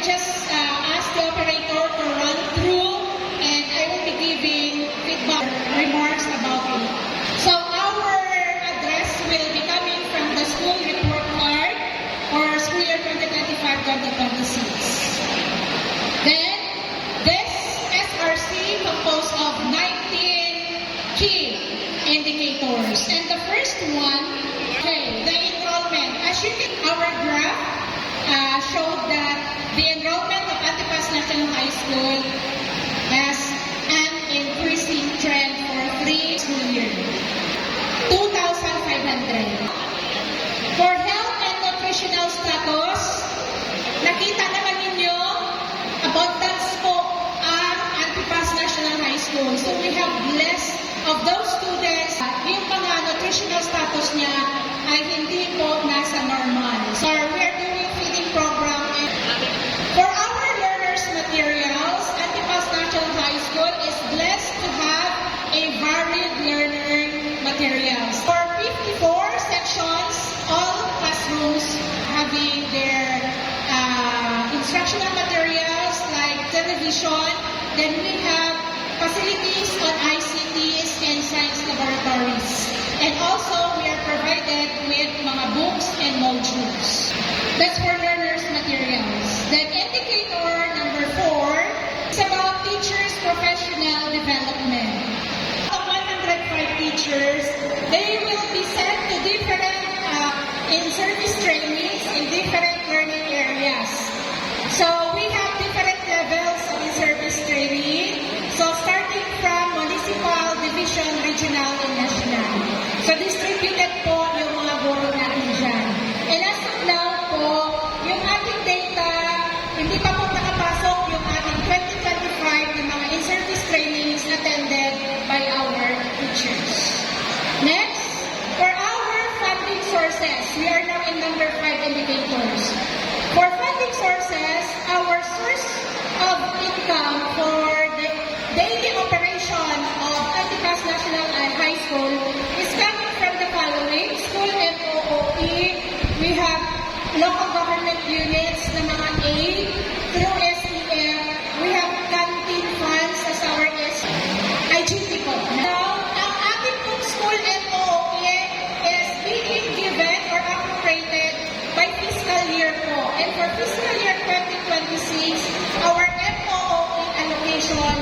just ask the operator to run through, and I will be giving feedback remarks about it. So our address will be coming from the school report card for school year 2025-2026. Then, this SRC composed of 19 key indicators. And the first one, okay, the enrollment. As you can, our graph showed that the enrollment of Antipas National High School has an increasing trend for 3 school years. 2,500. For health and nutritional status, nakita naman ninyo, abundance po ang Antipas National High School. So we have less of those students, yung mga nutritional status niya ay hindi po nasa normal. So we are doing feeding program. For our learners materials, Antipas National High School is blessed to have a varied learner materials. For 54 sections, all classrooms having their instructional materials like television. Then we have facilities on ICTs and science laboratories. And also, we are provided with mga books and modules. That's for learners' materials. Then indicator number 4 is about teachers' professional development. Of 105 teachers, they will be sent to different in-service trainings in different learning areas. So we have different levels of in-service training. So starting from municipal, division, regional, and national. So distributed po yung mga guro natin dyan. And as of now po, yung ating data, hindi pa po nakapasok yung ating 2025 ng mga in-service trainings attended by our teachers. Next, for our funding sources, we are now in number 5 indicators. For funding sources, our source of income for the daily operation of Antipas National High School is coming from the following: school MOOE, we have local government units na mga A, through SEM, we have canteen funds as our IGT po. Now, ang ating pong school MOOE is being given or appropriated by fiscal year po. And for fiscal year 2026, our MOOE allocation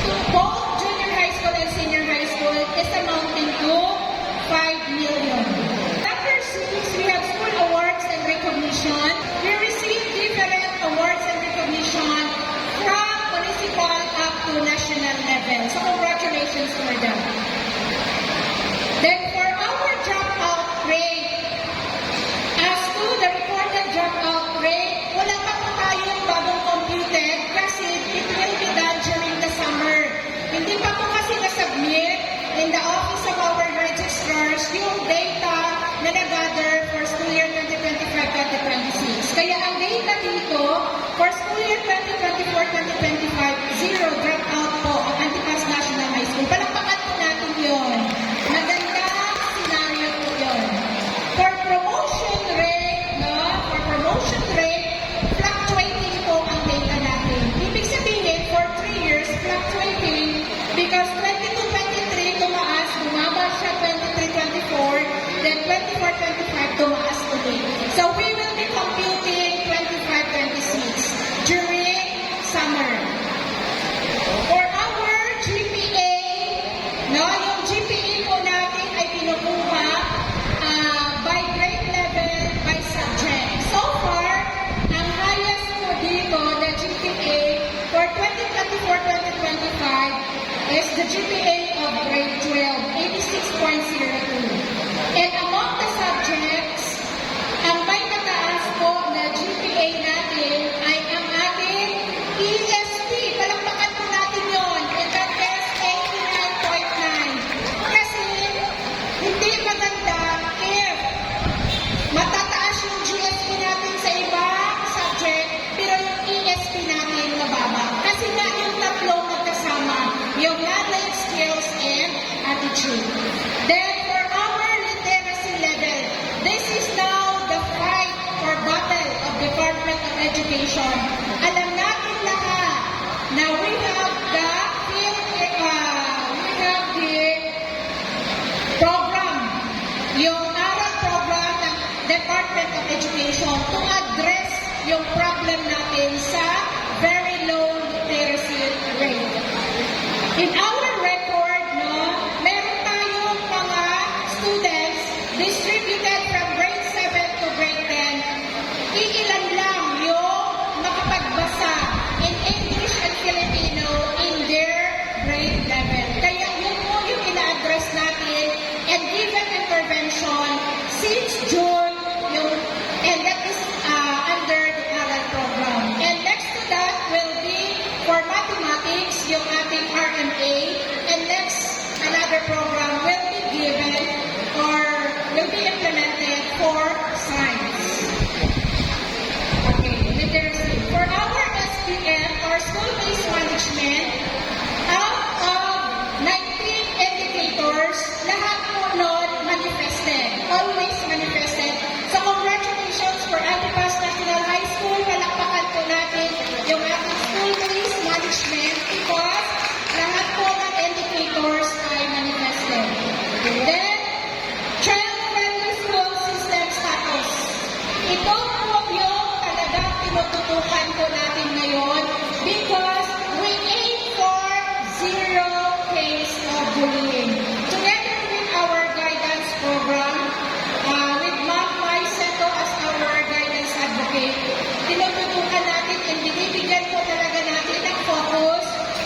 to both junior high school and senior high school is amounting to 5 million. Number 6, we have school awards and recognition. We receive different awards and recognition from municipal up to national level. So congratulations for them. Then for our dropout rate, as to the reported dropout rate, wala pa po tayong bagong computed kasi it will be done during the summer. Hindi pa po kasi na-submit in the office of our registrars yung data na nag-gather for school year 2025-2026. Kaya ang data dito, for school year 2024-2025, 0 dropout po ang Antipas National High School. Palakpakan po natin yun. Magandang scenario po yun. For promotion rate, fluctuating po ang data natin. Ibig sabihin, for 3 years, fluctuating because 22-23 tumaas, bumaba siya 23-24, then 24-25 tumaas ulit. So we will be computing 25-26 during summer. For our GPA, yung GPA po natin ay pinukuha by grade level, by subject. So far, ang highest po dito, the GPA for 2024-2025 is the GPA of grade 12, 86.02. And among the subjects, ang may mataas po na GPA natin ay ang ating ESP. Palakpakan po natin yun. And that is 89.9. Kasi hindi maganda if matataas yung GSP natin sa ibang subject, pero yung ESP natin mababa. Kasi nga yung tatlo magkasama, yung knowledge, skills, and attitude. Then, for our literacy level, education. Alam natin lahat na we have the program, yung aral program ng Department of Education to address yung problem natin sa very low literacy rate. In our record, no, meron tayong mga students distributed from grade 7 to grade 10. Iilan lang yung makapagbasa in English and Filipino in their grade level. Kaya yun po yung ina-address natin and given intervention since June, and that is under the ARAL program. And next to that will be for mathematics, yung ating RMA, and next, another program will be given or will be implemented for science. Okay, literacy. For our SPM, or school-based management, out of 19 indicators, lahat po nun manifested, always manifested. So congratulations for Antipas National High School. Palakpakan po natin yung ating school-based management because lahat po ng indicators ay manifested. Then, child-friendly school system status. Ito po yung talagang tinututukan po natin ngayon because we aim for zero case of bullying. Together with our guidance program, with Ma'am Maiseto as our guidance advocate, tinututukan natin and binibigyan po talaga natin ng focus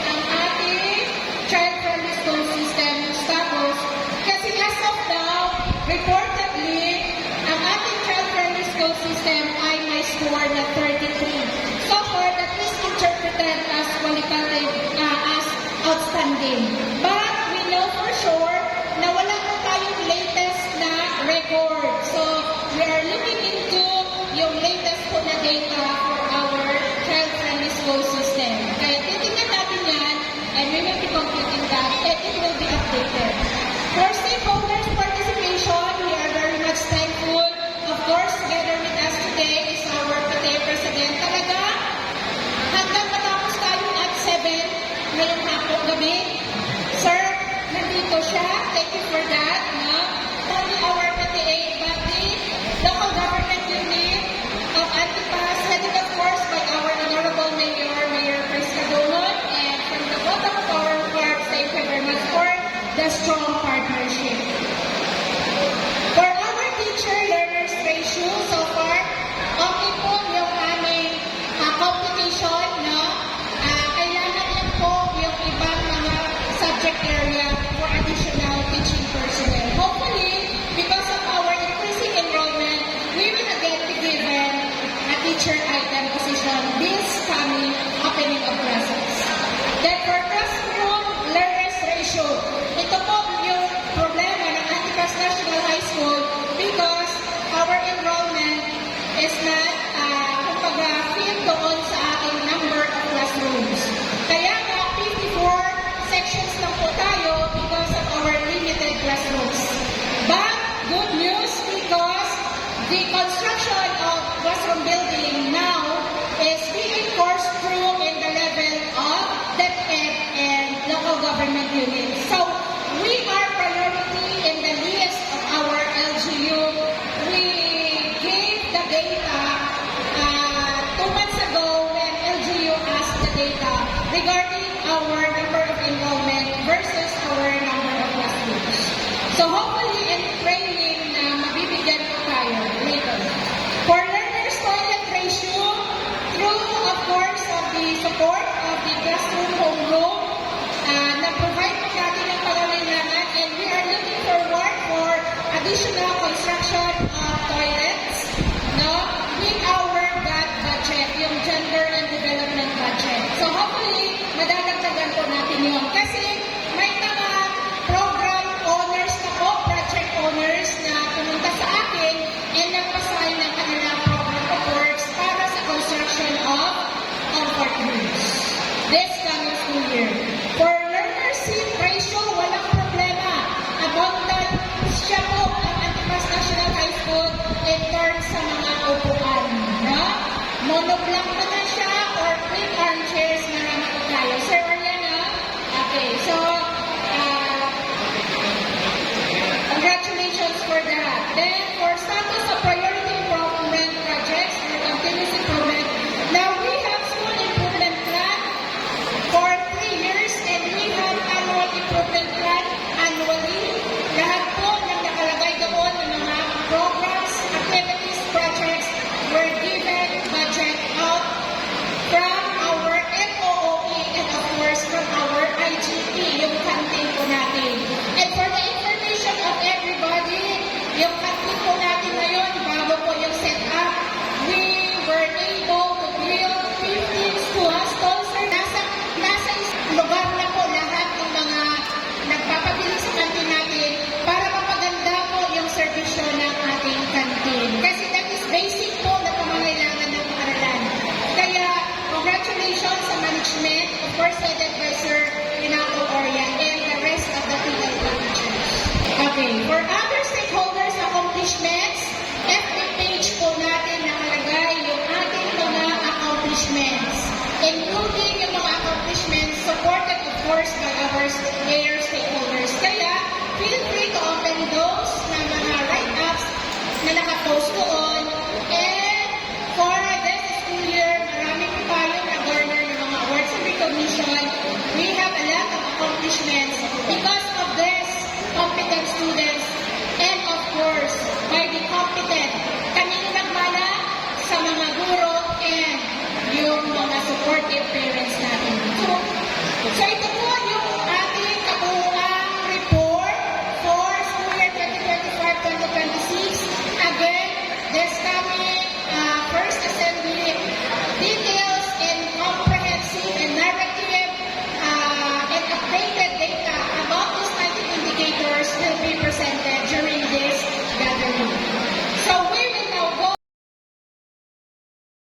ang ating child-friendly school system status. Kasi as of now, reportedly, ang ating child-friendly school system ay may score na 33. So far, that is interpreted as qualitative, as outstanding. But we know for sure na wala pa tayong latest na record. So, we are looking into yung latest po na data for our child-friendly school system. Kaya titingnan natin yan and we will be computing that and it will be updated. For stakeholders participation, we are very much thankful. Of course, together with us today is our PTA President. Talaga, hanggang matapos tayo at 7 ngayong hapong gabi. Sir, nandito siya. Thank you for that. No? Only our PTA, but the local government unit of Antipas, headed of course by our Honorable Mayor, Mayor Prisca Donon, and from the bottom of our heart, thank you very much for the strong partnership. For our teacher-learners ratio, so far, okay po yung aming computation, no? Kailangan lang po yung ibang mga subject area for additional teaching personnel. Hopefully, because of our increasing enrollment, we will again be given a teacher item position this coming opening of classes. Then for classroom learners ratio, ito po yung problema ng Antipas National High School because our enrollment is not, kumbaga, fit doon sa ating number of classrooms. Kaya nga, 54 sections lang po tayo because of our limited classrooms. But, good news because the construction of classroom building now is being forced through in the level of DepEd and local government units. So, we are priority in the list of our LGU. We gave the data 2 months ago when LGU asked the data regarding our number of enrollment versus our number of classrooms. So hopefully and praying na mabibigyan po tayo later. For learners toilet ratio, through of course of the support of the classroom homeroom, na-provide po natin ang pangangailangan and we are looking forward for additional construction of toilets, no, with our GAT budget, yung Gender and Development budget. So hopefully, madadagdagan po natin yun. Kasi may mga program owners na po, project owners na pumunta sa akin and nagpasign ng kanilang program of works para sa construction of comfort rooms this coming school year. For learner seat ratio, walang problema. Abundant siya po ang Antipas National High School in terms sa mga upuan. No? Monoblock ano na siya, or quick armchairs na tayo. Sir Oriana? Okay, so